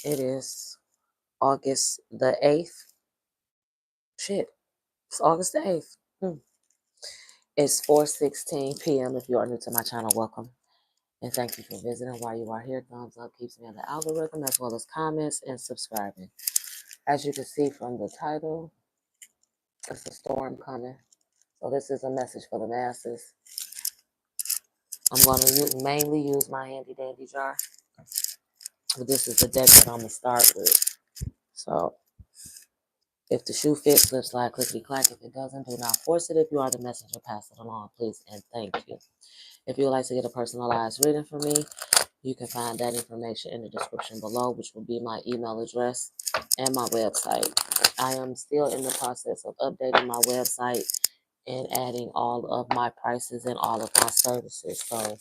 It is August the 8th. Shit, it's August the 8th. It's 4:16 p.m. If you are new to my channel, welcome. And thank you for visiting. While you are here, thumbs up keeps me in the algorithm, as well as comments and subscribing. As you can see from the title, it's a storm coming. So this is a message for the masses. I'm going to mainly use my handy dandy jar. But this is the deck that I'm going to start with. So if the shoe fits, flip, slide, clickety clack. If it doesn't, do not force it. If you are the messenger, pass it along, please, and thank you. If you would like to get a personalized reading from me, you can find that information in the description below, which will be my email address and my website. I am still in the process of updating my website and adding all of my prices and all of my services. So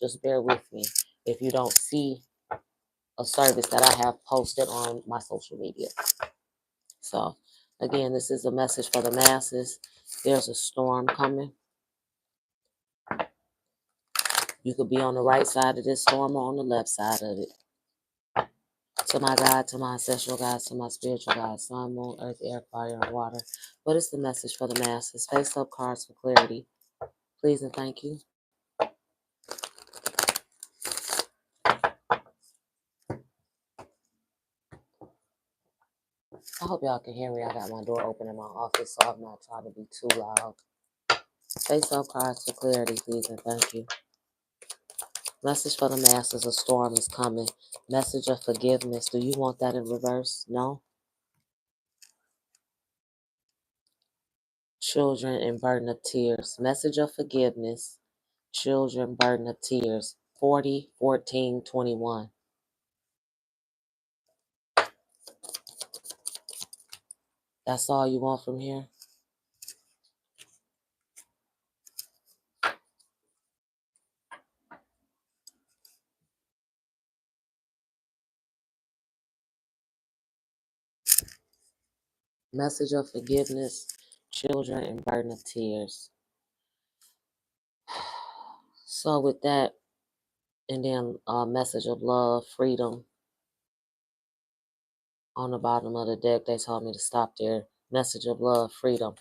just bear with me if you don't see a service that I have posted on my social media. So again, this is a message for the masses. There's a storm coming. You could be on the right side of this storm or on the left side of it. To my God, to my ancestral guides, to my spiritual guides, sun, moon, earth, air, fire, and water. What is the message for the masses? Face up cards for clarity. Please and thank you. I hope y'all can hear me. I got my door open in my office, so I'm not trying to be too loud. Face up cards for clarity, please and thank you. Message for the masses, a storm is coming. Message of forgiveness. Do you want that in reverse? No? Children and burden of tears. Message of forgiveness. Children, burden of tears. 40, 14, 21. That's all you want from here? Message of forgiveness. Children and burden of tears. So with that, and then a message of love, freedom. On the bottom of the deck, they told me to stop there. Message of love, freedom.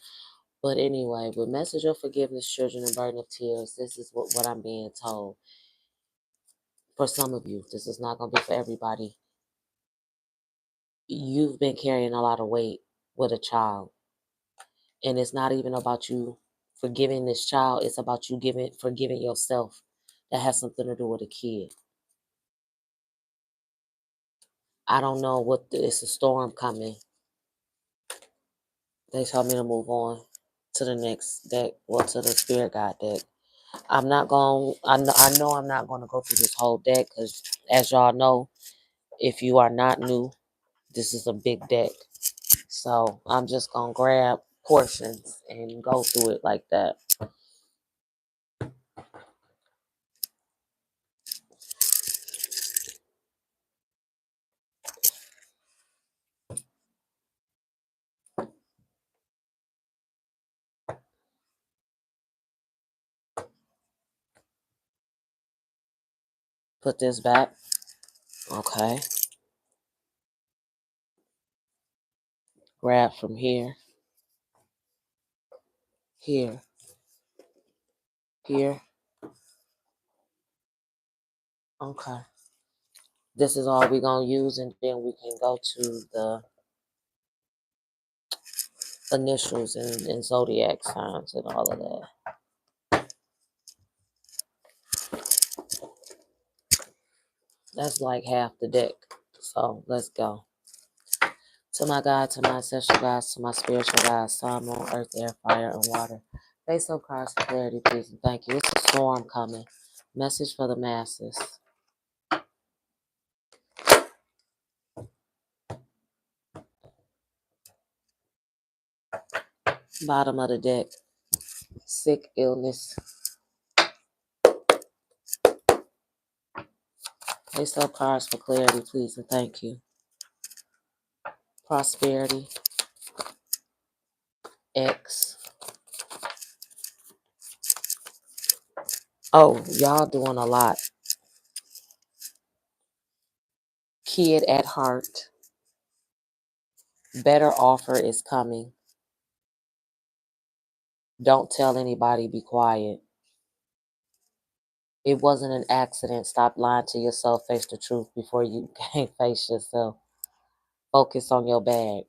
But anyway, with message of forgiveness, children, and burden of tears, this is what I'm being told. For some of you, this is not going to be for everybody. You've been carrying a lot of weight with a child. And it's not even about you forgiving this child. It's about you forgiving yourself. That has something to do with a kid. I don't know what, it's a storm coming. They told me to move on to the next deck, or to the spirit guide deck. I know I'm not going to go through this whole deck, because as y'all know, if you are not new, this is a big deck. So I'm just going to grab portions and go through it like that. Put this back. Okay. Grab from here. Here. Here. Okay. This is all we're going to use, and then we can go to the initials and zodiac signs and all of that. That's like half the deck. So let's go. To my God, to my ancestral guides, to my spiritual guides, sun, moon, earth, air, fire, and water. Face up cards for clarity, please, and thank you. It's a storm coming. Message for the masses. Bottom of the deck. Sick, illness. Face up cards for clarity, please, and thank you. Prosperity. X. Oh, y'all doing a lot. kid at heart. Better offer is coming. Don't tell anybody, be quiet. It wasn't an accident. Stop lying to yourself. Face the truth before you can't face yourself. Focus on your bag.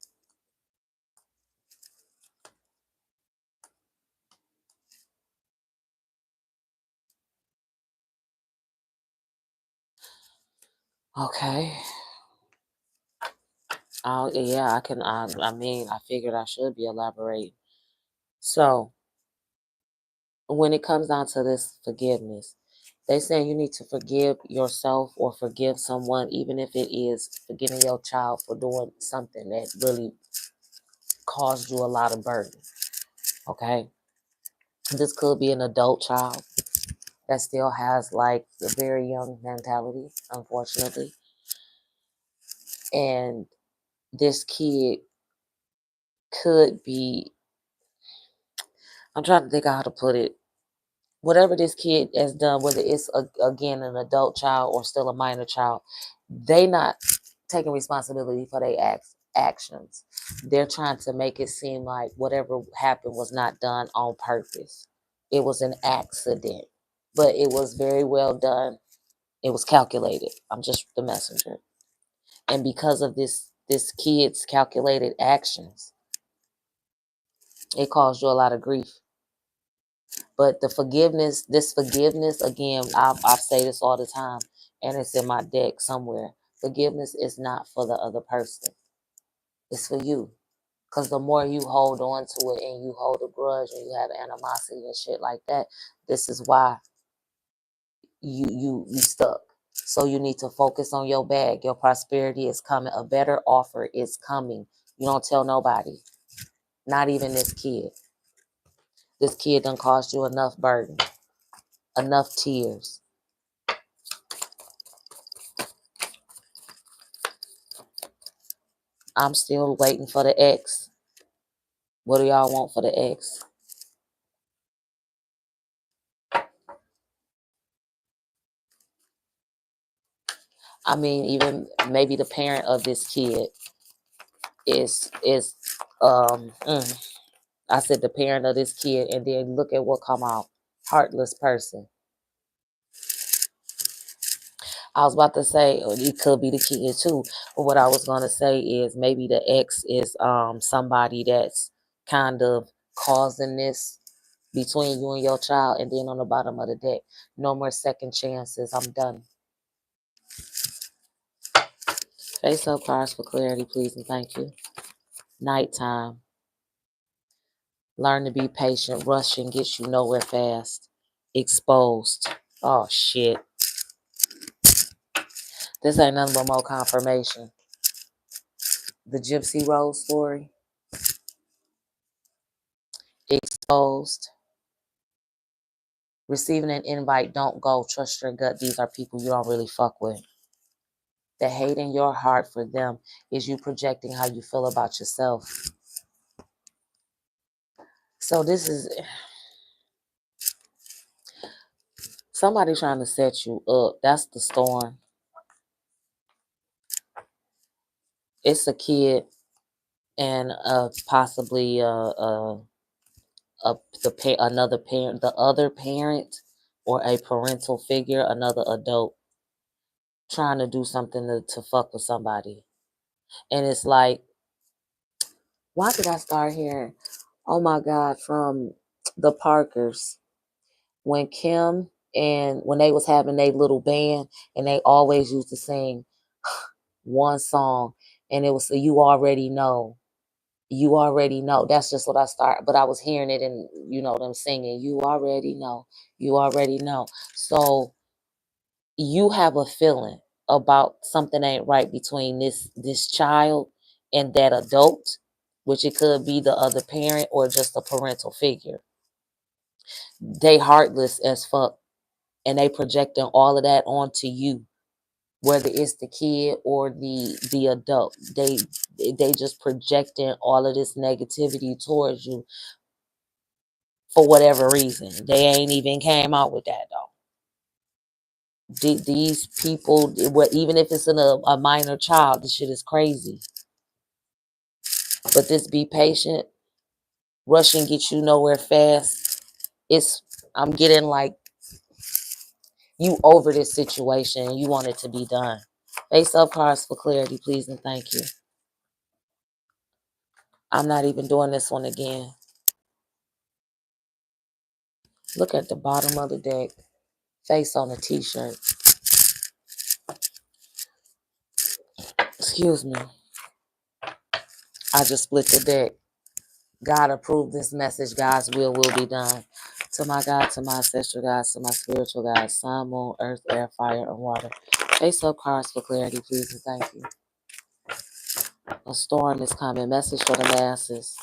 Okay. Yeah, I can. I mean, I figured I should be elaborating. So, when it comes down to this forgiveness, they say you need to forgive yourself or forgive someone, even if it is forgiving your child for doing something that really caused you a lot of burden. Okay, this could be an adult child that still has like a very young mentality, unfortunately, and this kid could be. I'm trying to think of how to put it. Whatever this kid has done, whether it's again an adult child or still a minor child, they not taking responsibility for their actions. They're trying to make it seem like whatever happened was not done on purpose. It was an accident, but it was very well done. It was calculated. I'm just the messenger. And because of this kid's calculated actions, it caused you a lot of grief. But this forgiveness, again, I say this all the time, and it's in my deck somewhere. Forgiveness is not for the other person. It's for you. Because the more you hold on to it and you hold a grudge and you have animosity and shit like that, this is why you stuck. So you need to focus on your bag. Your prosperity is coming. A better offer is coming. You don't tell nobody. Not even this kid. This kid done cost you enough burden, enough tears. I'm still waiting for the X. What do y'all want for the X? I mean, even maybe the parent of this kid is I said the parent of this kid, and then look at what come out. Heartless person. I was about to say it could be the kid too, but what I was gonna say is maybe the ex is somebody that's kind of causing this between you and your child, and then on the bottom of the deck, no more second chances. I'm done. Face up cards for clarity, please and thank you. Nighttime. Learn to be patient. Rushing gets you nowhere fast. Exposed. Oh shit. This ain't nothing but more confirmation. The Gypsy Rose story. Exposed. Receiving an invite, don't go. Trust your gut. These are people you don't really fuck with. The hate in your heart for them is you projecting how you feel about yourself. So this is somebody trying to set you up. That's the storm. It's a kid and possibly another parent, the other parent, or a parental figure, another adult trying to do something to fuck with somebody. And it's like, why did I start hearing, oh my God, from the Parkers, when Kim and when they was having their little band and they always used to sing one song, and it was you already know. You already know. That's just what I start. But I was hearing it and them singing, you already know. You already know. So you have a feeling about something ain't right between this child and that adult, which it could be the other parent or just a parental figure. They heartless as fuck, and they projecting all of that onto you, whether it's the kid or the adult. They just projecting all of this negativity towards you for whatever reason. They ain't even came out with that though. These people, even if it's in a minor child, this shit is crazy. But this be patient, rushing get you nowhere fast. I'm getting like you over this situation and you want it to be done. Face up cards for clarity, please and thank you. I'm not even doing this one again. Look at the bottom of the deck. Face on a t-shirt. Excuse me. I just split the deck. God approved this message. God's will be done. To my God, to my ancestral gods, to my spiritual gods, sun, moon, earth, air, fire, and water. Face up cards for clarity, please and thank you. A storm is coming. Message for the masses.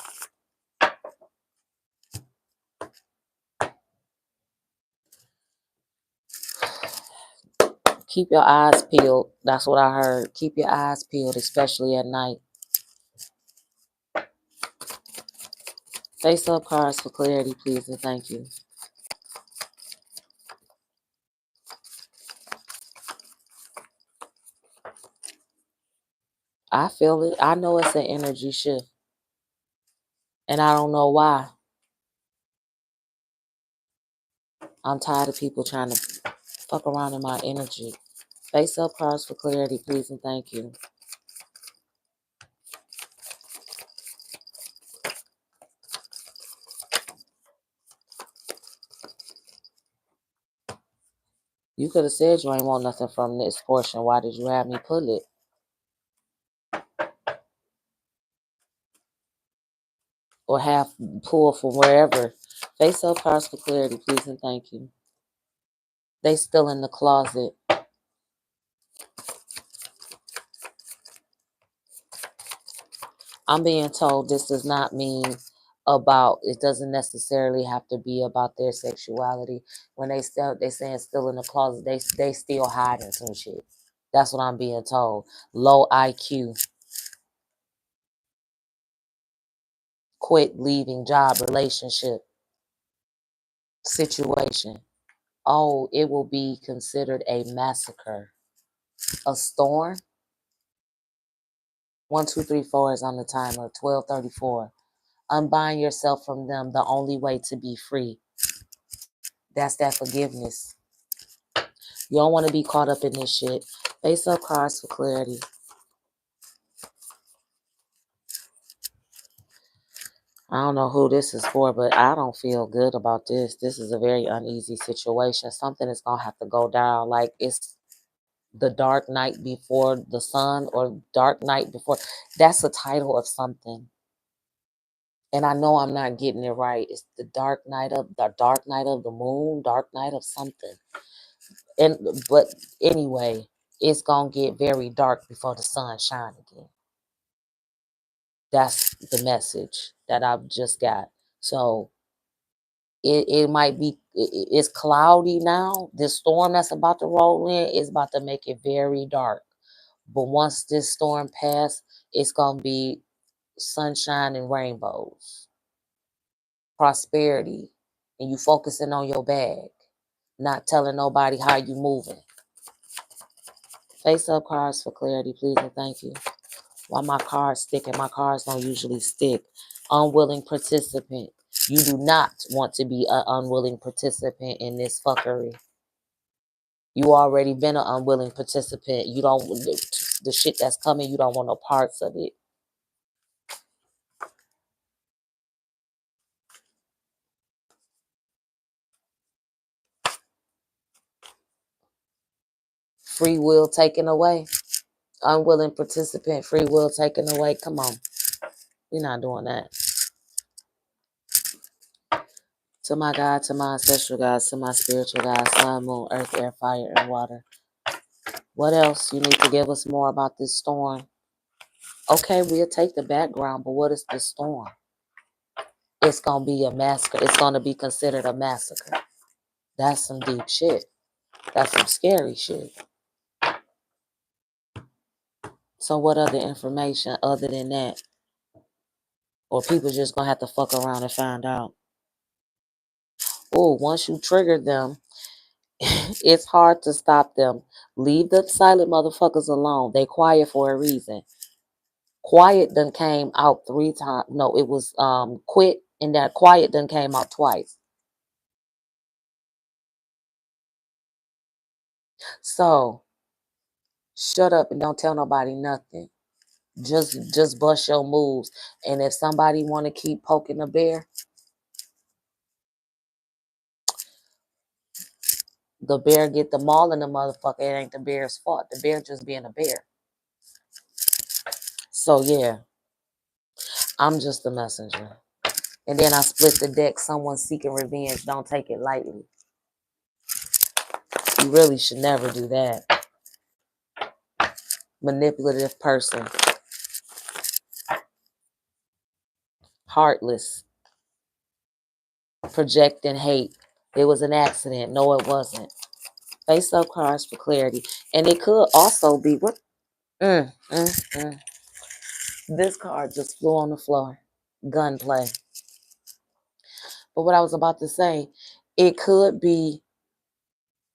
Keep your eyes peeled. That's what I heard. Keep your eyes peeled, especially at night. Face up cards for clarity, please and thank you. I feel it. I know it's an energy shift. And I don't know why. I'm tired of people trying to fuck around in my energy. Face up cards for clarity, please and thank you. You could have said you ain't want nothing from this portion. Why did you have me pull it? Or have pull from wherever. Face up cards for clarity, please and thank you. They still in the closet. I'm being told this does not mean it doesn't necessarily have to be about their sexuality. When they saying still in the closet, they still hiding some shit. That's what I'm being told. Low IQ. Quit, leaving, job, relationship, situation. Oh, it will be considered a massacre. A storm. 1, 2, 3, 4 is on the timer. 12:34. Unbind yourself from them. The only way to be free. That's that forgiveness. You don't want to be caught up in this shit. Face up cards for clarity. I don't know who this is for, but I don't feel good about this. This is a very uneasy situation. Something is going to have to go down. Like it's the dark night before the sun or dark night before. That's the title of something. And I know I'm not getting it right. It's the dark night of the moon, dark night of something. But anyway, it's going to get very dark before the sun shine again. That's the message that I've just got. So it might be, it's cloudy now. This storm that's about to roll in is about to make it very dark. But once this storm passes, it's going to be sunshine and rainbows, prosperity, and you focusing on your bag, not telling nobody how you moving. Face up cards for clarity, please and thank you. Why my cards sticking? My cards don't usually stick. Unwilling participant. You do not want to be an unwilling participant in this fuckery. You already been an unwilling participant. You don't, the shit that's coming, you don't want no parts of it. Free will taken away. Unwilling participant, free will taken away. Come on. We're not doing that. To my God, to my ancestral gods, to my spiritual gods, sun, moon, earth, air, fire, and water. What else? You need to give us more about this storm. Okay, we'll take the background, but what is the storm? It's going to be a massacre. It's going to be considered a massacre. That's some deep shit. That's some scary shit. So what other information other than that? Or people just going to have to fuck around and find out. Oh, once you trigger them, It's hard to stop them. Leave the silent motherfuckers alone. They quiet for a reason. Quiet done came out 3 times. No, it was quit, and that quiet done came out twice. So shut up and don't tell nobody nothing. Just bust your moves. And if somebody want to keep poking the bear get the maul in the motherfucker. It ain't the bear's fault. The bear just being a bear. So yeah, I'm just the messenger. And then I split the deck. Someone seeking revenge. Don't take it lightly. You really should never do that. Manipulative person. Heartless. Projecting hate. It was an accident. No, it wasn't. Face up cards for clarity. And it could also be what? Mm, mm, mm. This card just flew on the floor. Gunplay. But what I was about to say, it could be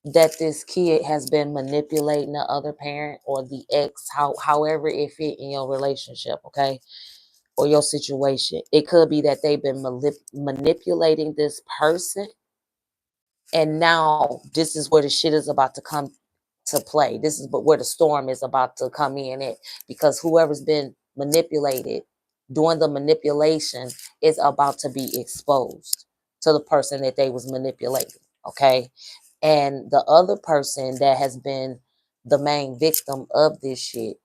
that this kid has been manipulating the other parent or the ex, however it fit in your relationship, okay? Or your situation. It could be that they've been manipulating this person, and now this is where the shit is about to come to play. This is where the storm is about to come in at, because whoever's been manipulated doing the manipulation is about to be exposed to the person that they was manipulating, okay? And the other person that has been the main victim of this shit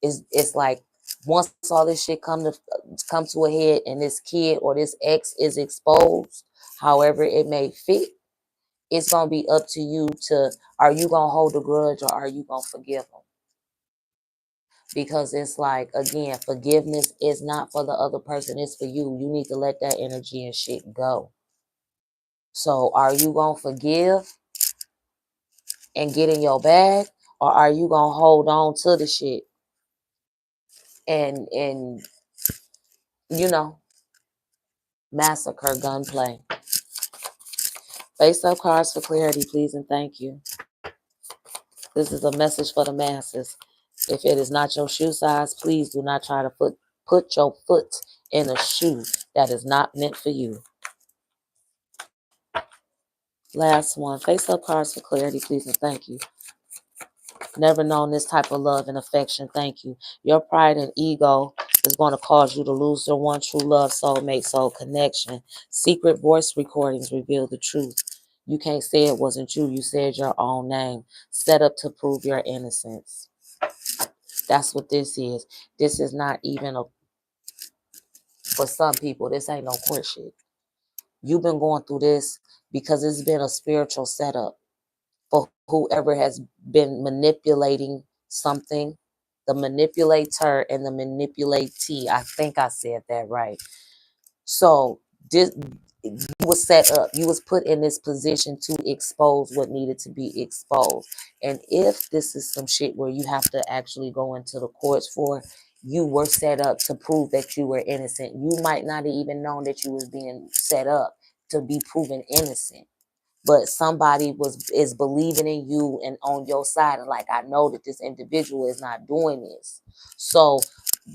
is, it's like, once all this shit come to a head and this kid or this ex is exposed, however it may fit, it's gonna be up to you to, are you gonna hold a grudge or are you gonna forgive them? Because it's like, again, forgiveness is not for the other person, it's for you. You need to let that energy and shit go. So are you gonna forgive and get in your bag, or are you gonna hold on to the shit and you know, massacre, gunplay? Face up cards for clarity, please and thank you. This is a message for the masses. If it is not your shoe size, please do not try to put your foot in a shoe that is not meant for you. Last one. Face up cards for clarity, please and thank you. Never known this type of love and affection. Thank you. Your pride and ego is going to cause you to lose your one true love, soulmate, soul connection. Secret voice recordings reveal the truth. You can't say it wasn't you. You said your own name. Set up to prove your innocence. That's what this is. This is not even for some people, this ain't no court shit. You've been going through this because it's been a spiritual setup for whoever has been manipulating something. The manipulator and the manipulatee. I think I said that right. So this, you was set up. You was put in this position to expose what needed to be exposed. And if this is some shit where you have to actually go into the courts for, you were set up to prove that you were innocent. You might not have even known that you was being set up to be proven innocent. But somebody is believing in you and on your side, and like, I know that this individual is not doing this, so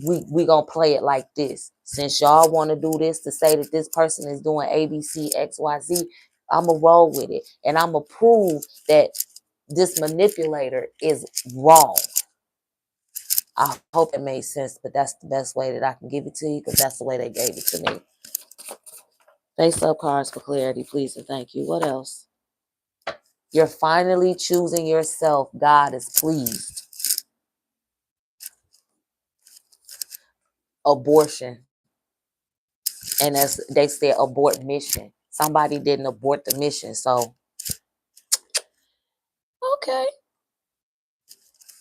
we gonna play it like this. Since y'all want to do this to say that this person is doing ABC XYZ, I'ma roll with it, and I'ma prove that this manipulator is wrong. I hope it made sense, but that's the best way that I can give it to you, because that's the way they gave it to me. Face up cards for clarity, please and thank you. What else? You're finally choosing yourself. God is pleased. Abortion. And as they said, abort mission. Somebody didn't abort the mission. So, okay.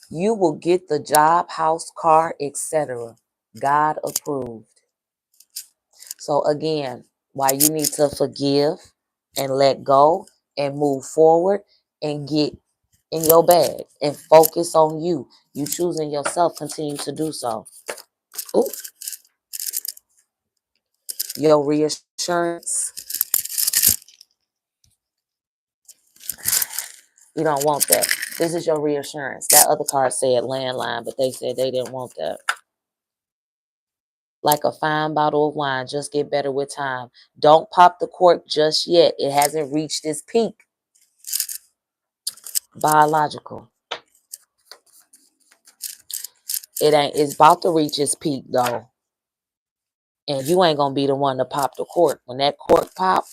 You will get the job, house, car, etc. God approved. So again, why you need to forgive and let go and move forward and get in your bag and focus on you. You choosing yourself, continue to do so. Ooh. Your reassurance. You don't want that. This is your reassurance. That other card said landline, but they said they didn't want that. Like a fine bottle of wine, just get better with time. Don't pop the cork just yet. It hasn't reached its peak. Biological. It's about to reach its peak though. And you ain't gonna be the one to pop the cork. When that cork pop,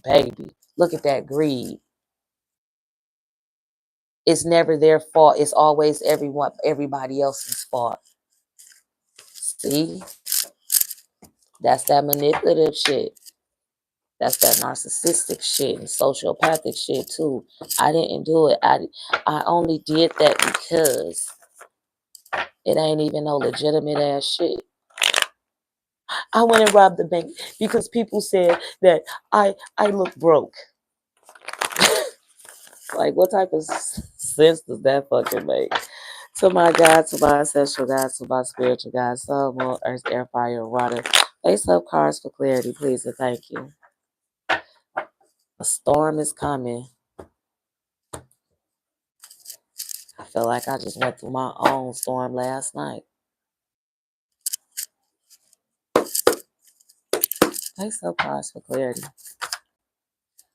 baby, look at that greed. It's never their fault. It's always everybody else's fault. See? That's that manipulative shit. That's that narcissistic shit and sociopathic shit too. I didn't do it. I only did that because it ain't even no legitimate ass shit. I went and robbed the bank because people said that I look broke. Like, what type of sense does that fucking make? To my God, to my ancestral God, to my spiritual God, sun, moon, earth, air, fire, water. Face up cards for clarity, please, and thank you. A storm is coming. I feel like I just went through my own storm last night. Face up cards for clarity.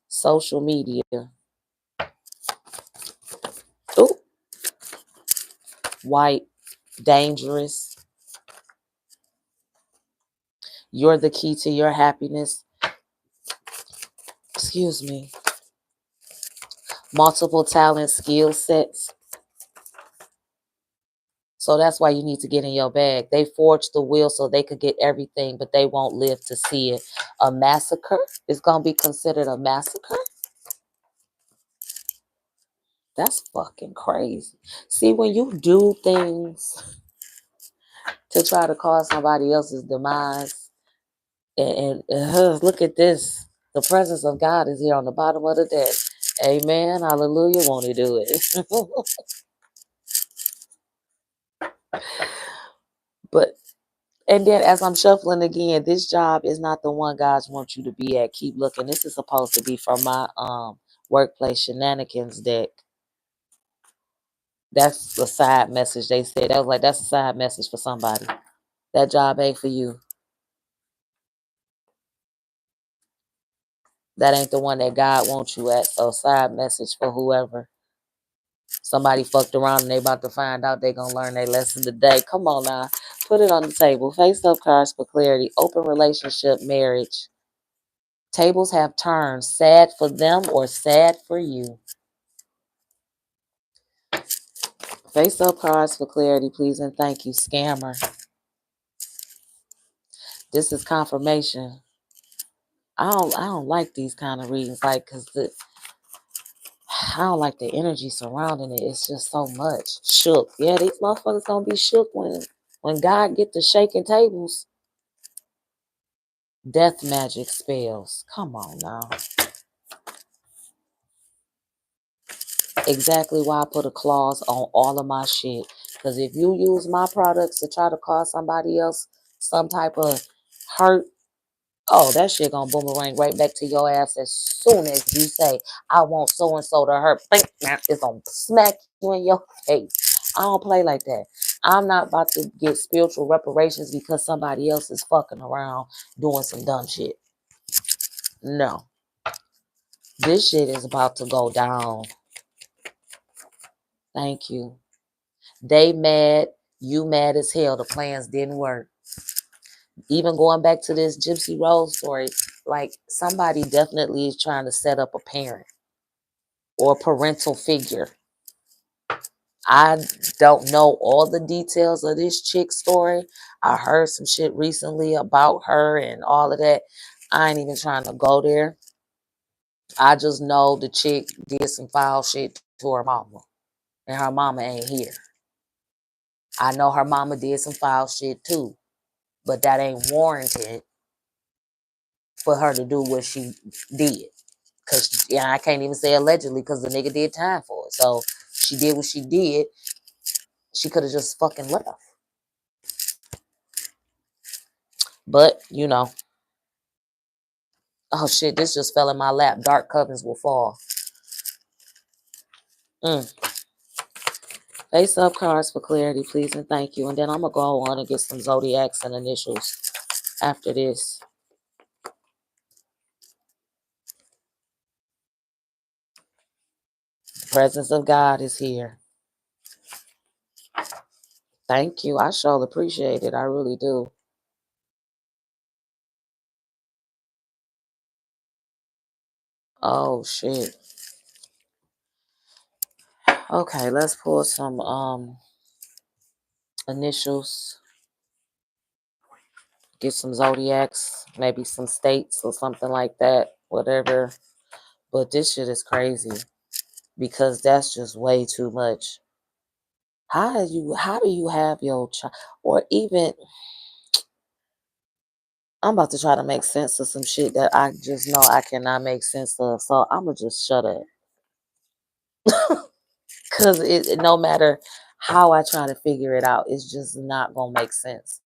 Social media. Ooh. White. Dangerous. You're the key to your happiness. Excuse me. Multiple talent skill sets. So that's why you need to get in your bag. They forged the wheel so they could get everything, but they won't live to see it. A massacre is going to be considered a massacre? That's fucking crazy. See, when you do things to try to cause somebody else's demise, and look at this. The presence of God is here on the bottom of the deck. Amen. Hallelujah. Won't he do it? But and then as I'm shuffling again, this job is not the one God wants you to be at. Keep looking. This is supposed to be from my workplace shenanigans deck. That's a side message. They said that was like that's a side message for somebody. That job ain't for you. That ain't the one that God wants you at. So side message for whoever. Somebody fucked around and they about to find out they gonna learn their lesson today. Come on now. Put it on the table. Face up cards for clarity. Open relationship, marriage. Tables have turned. Sad for them or sad for you. Face up cards for clarity, please, and thank you, scammer. This is confirmation. I don't like these kind of readings, like, cause I don't like the energy surrounding it. It's just so much. Shook. Yeah, these motherfuckers gonna be shook when God get to shaking tables. Death magic spells. Come on now. Exactly why I put a clause on all of my shit. Because if you use my products to try to cause somebody else some type of hurt, oh, that shit gonna boomerang right back to your ass as soon as you say, I want so-and-so to hurt. It's gonna smack you in your face. I don't play like that. I'm not about to get spiritual reparations because somebody else is fucking around doing some dumb shit. No. This shit is about to go down. Thank you. They mad. You mad as hell. The plans didn't work. Even going back to this Gypsy Rose story, like somebody definitely is trying to set up a parent or parental figure. I don't know all the details of this chick's story. I heard some shit recently about her and all of that. I ain't even trying to go there. I just know the chick did some foul shit to her mama. And her mama ain't here. I know her mama did some foul shit too. But that ain't warranted for her to do what she did. Because yeah, I can't even say allegedly because the nigga did time for it. So she did what she did. She could have just fucking left. But, you know. Oh shit, this just fell in my lap. Dark covens will fall. Mm. Face up cards for clarity, please and thank you. And then I'm going to go on and get some zodiacs and initials after this. The presence of God is here. Thank you. I sure appreciate it. I really do. Oh, shit. Okay, let's pull some initials. Get some zodiacs, maybe some states or something like that. Whatever. But this shit is crazy. Because that's just way too much. How do you have your child, or even, I'm about to try to make sense of some shit that I just know I cannot make sense of. So I'ma just shut up. Cause it no matter how I try to figure it out, it's just not gonna make sense.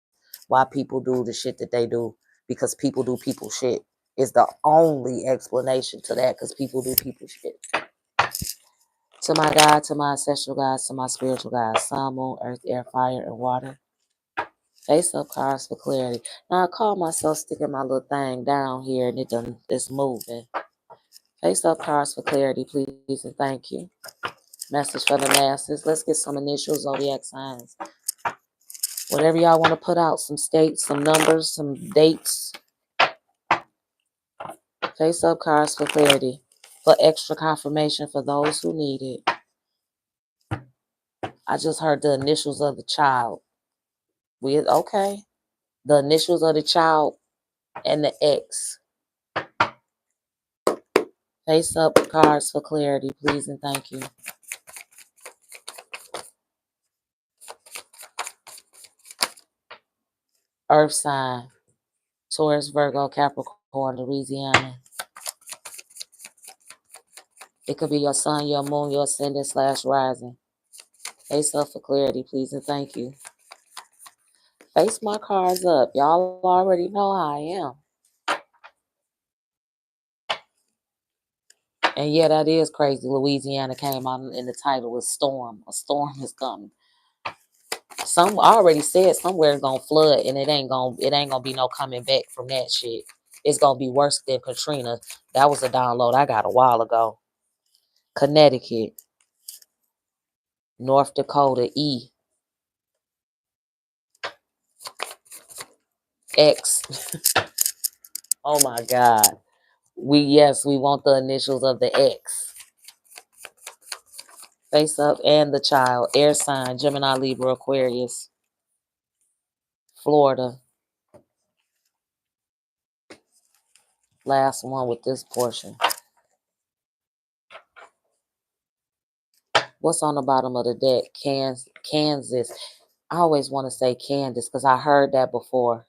Why people do the shit that they do. Because people do people shit. Is the only explanation to that, because people do people shit. To my God, to my ancestral guides, to my spiritual guides, sun, moon, earth, air, fire, and water. Face up cards for clarity. Now I call myself sticking my little thing down here and it's moving. Face up cards for clarity, please and thank you. Message for the masses. Let's get some initials, zodiac signs. Whatever y'all want to put out, some states, some numbers, some dates. Face up cards for clarity. For extra confirmation for those who need it. I just heard the initials of the child. Okay. The initials of the child and the X. Face up cards for clarity, please and thank you. Earth sign. Taurus, Virgo, Capricorn, Louisiana. It could be your sun, your moon, your ascendant / rising. Face up for clarity, please and thank you. Face my cards up. Y'all already know how I am. And yeah, that is crazy. Louisiana came out in the title with storm. A storm is coming. Some already said somewhere it's gonna flood, and it ain't gonna be no coming back from that shit. It's gonna be worse than Katrina. That was a download I got a while ago. Connecticut, North Dakota, X. Oh my God. We want the initials of the X. Face up and the child. Air sign, Gemini, Libra, Aquarius. Florida. Last one with this portion. What's on the bottom of the deck? Kansas. I always want to say Kansas because I heard that before.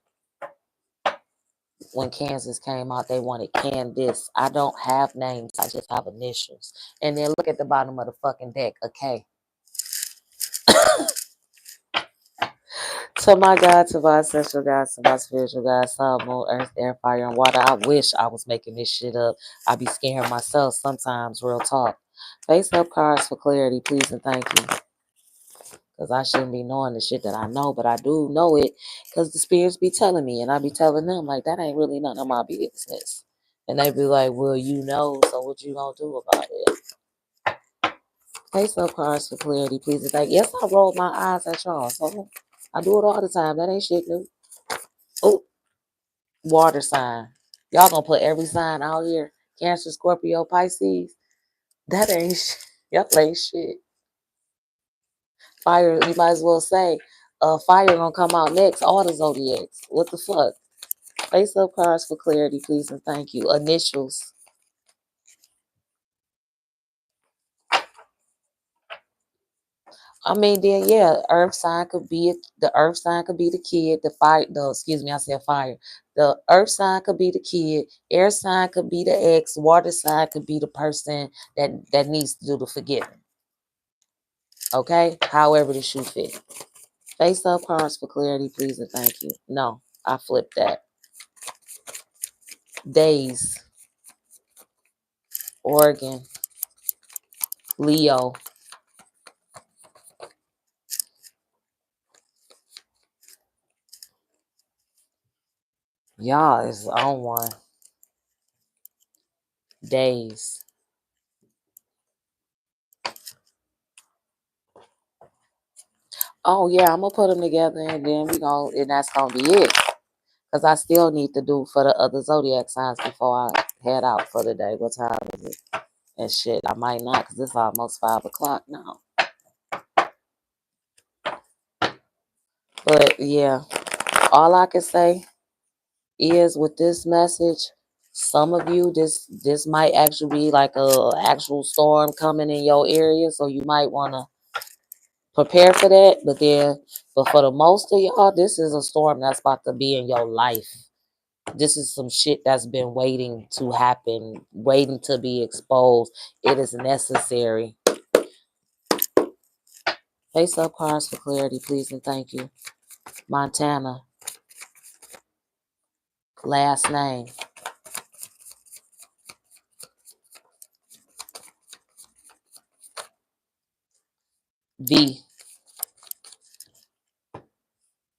When Kansas came out, they wanted Candice. I don't have names. I just have initials. And then look at the bottom of the fucking deck. A K. To my God, to my ancestral God, to my spiritual God, sun, moon, earth, air, fire, and water. I wish I was making this shit up. I be scaring myself sometimes, real talk. Face up cards for clarity, please and thank you. Because I shouldn't be knowing the shit that I know, but I do know it because the spirits be telling me, and I be telling them, like, that ain't really none of my business. And they be like, well, you know, so what you gonna do about it? Face up cards for clarity, please and thank you. Yes, I roll my eyes at y'all, so I do it all the time. That ain't shit new. Oh, water sign. Y'all gonna put every sign out here. Cancer, Scorpio, Pisces. That ain't shit. Y'all ain't shit. Fire, you might as well say, fire gonna come out next. All the zodiacs. What the fuck? Face up cards for clarity, please and thank you. Initials. I mean, then yeah, earth sign could be the earth sign could be the kid. The fire, the excuse me, I said fire. The earth sign could be the kid. Air sign could be the ex. Water sign could be the person that needs to do the forgiving. Okay, however the shoe fit. Face up cards for clarity, please and thank you. No, I flipped that. Days. Oregon. Leo. Y'all is on one. Days. Oh yeah, I'm gonna put them together and then and that's gonna be it. Cause I still need to do for the other zodiac signs before I head out for the day. What time is it? And shit, I might not, cause it's almost 5 o'clock now. But yeah, all I can say is with this message, some of you, this might actually be like a actual storm coming in your area, so you might want to prepare for that. But for the most of y'all, this is a storm that's about to be in your life. This is some shit that's been waiting to happen, waiting to be exposed. It is necessary. Face up cards for clarity, please and thank you. Montana, last name. V.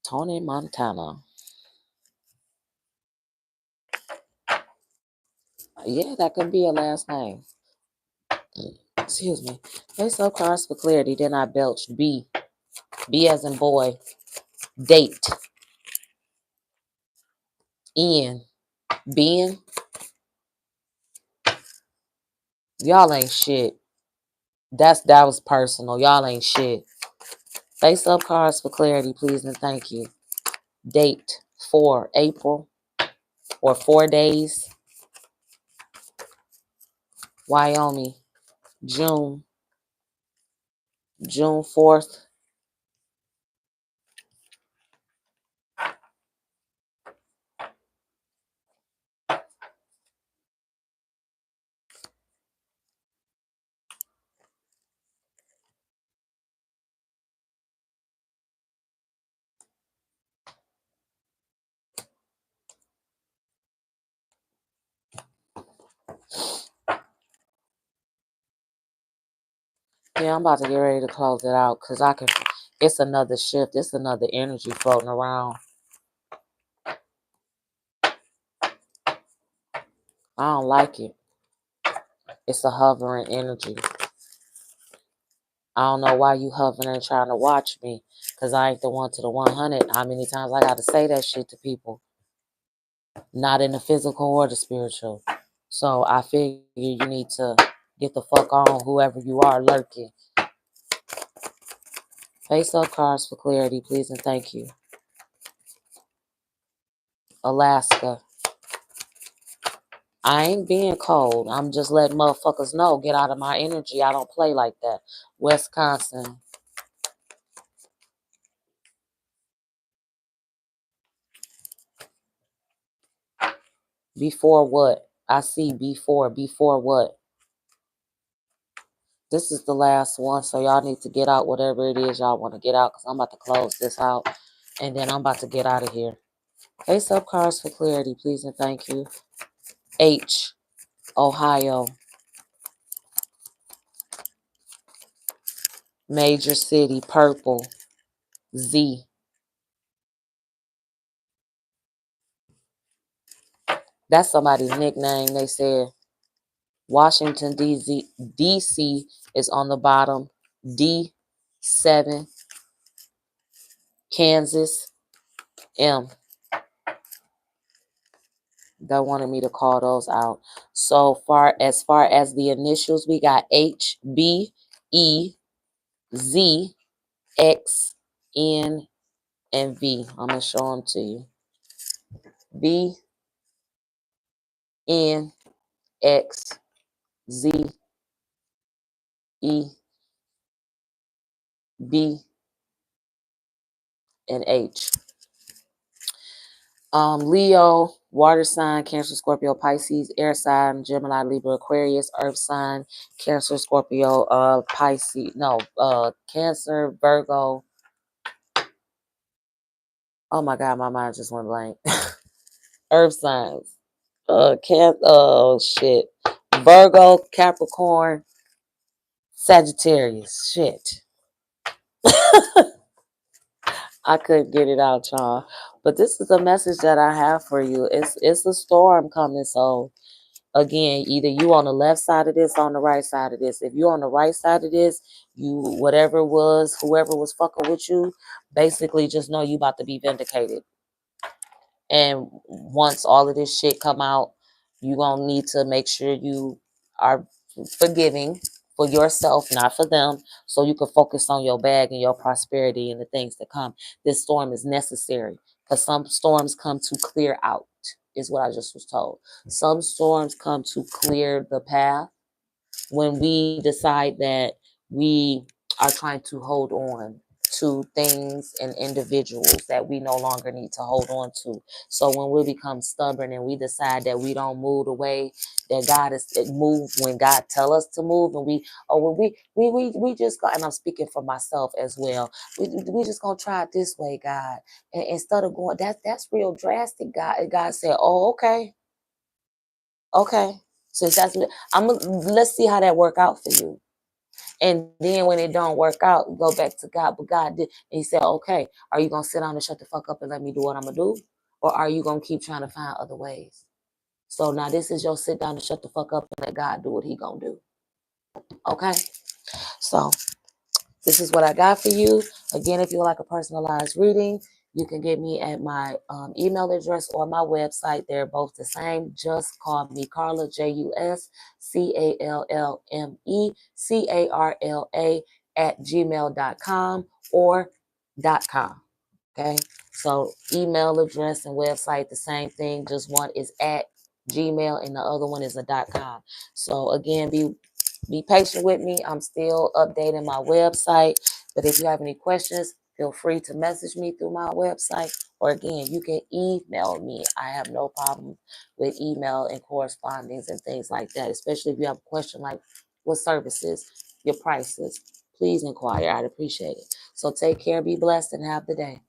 Tony Montana. Yeah, that could be a last name. Excuse me. Face up cards for clarity. Then I belched. B. B as in boy. Date. N. Ben. Y'all ain't shit. That was personal. Y'all ain't shit. Face up cards for clarity, please and thank you. Date 4 April or 4 days. Wyoming. June 4th. Yeah, I'm about to get ready to close it out because it's another shift. It's another energy floating around. I don't like it. It's a hovering energy. I don't know why you hovering trying to watch me because I ain't the one to the 100. How many times I got to say that shit to people? Not in the physical or the spiritual. So I figure you need to get the fuck on, whoever you are lurking. Face up cards for clarity, please and thank you. Alaska. I ain't being cold. I'm just letting motherfuckers know. Get out of my energy. I don't play like that. Wisconsin. Before what? I see before. Before what? This is the last one, so y'all need to get out whatever it is y'all want to get out because I'm about to close this out, and then I'm about to get out of here. Face up cards for clarity, please and thank you. H, Ohio. Major city, purple. Z. That's somebody's nickname. They said Washington, D.C. is on the bottom. D7, Kansas, M. They wanted me to call those out. So as far as the initials, we got H, B, E, Z, X, N, and V. I'm going to show them to you. B, N, X, Z, E, B, and H. Leo, water sign, Cancer, Scorpio, Pisces, air sign, Gemini, Libra, Aquarius, earth sign, Cancer, Scorpio, Pisces, Cancer, Virgo. Oh my God, my mind just went blank. Earth signs. Shit. Virgo, Capricorn, Sagittarius. Shit. I couldn't get it out, y'all. But this is the message that I have for you. It's a storm coming. So again, either you on the left side of this, on the right side of this. If you're on the right side of this, you whatever it was, whoever was fucking with you, basically just know you about to be vindicated. And once all of this shit come out, you gonna need to make sure you are forgiving for yourself, not for them, so you can focus on your bag and your prosperity and the things that come. This storm is necessary because some storms come to clear out, is what I just was told. Some storms come to clear the path when we decide that we are trying to hold on to things and individuals that we no longer need to hold on to. So when we become stubborn and we decide that we don't move the way that God is move when God tell us to move, and we just got, and I'm speaking for myself as well. We just gonna try it this way, God, and instead of going that's real drastic. God said, oh okay. So that's let's see how that work out for you. And then when it don't work out, go back to God. But God did, and He said, "Okay, are you gonna sit down and shut the fuck up and let me do what I'm gonna do, or are you gonna keep trying to find other ways?" So now this is your sit down and shut the fuck up and let God do what He gonna do. Okay, so this is what I got for you. Again, if you would like a personalized reading, you can get me at my email address or my website. They're both the same. Just call me Carla, JusCallmeCarla @gmail.com or .com. Okay, so email address and website the same thing. Just one is at Gmail and the other one is a .com. So again, be patient with me. I'm still updating my website. But if you have any questions, feel free to message me through my website. Or again, you can email me. I have no problem with email and correspondence and things like that. Especially if you have a question like what services, your prices. Please inquire. I'd appreciate it. So take care, be blessed, and have the day.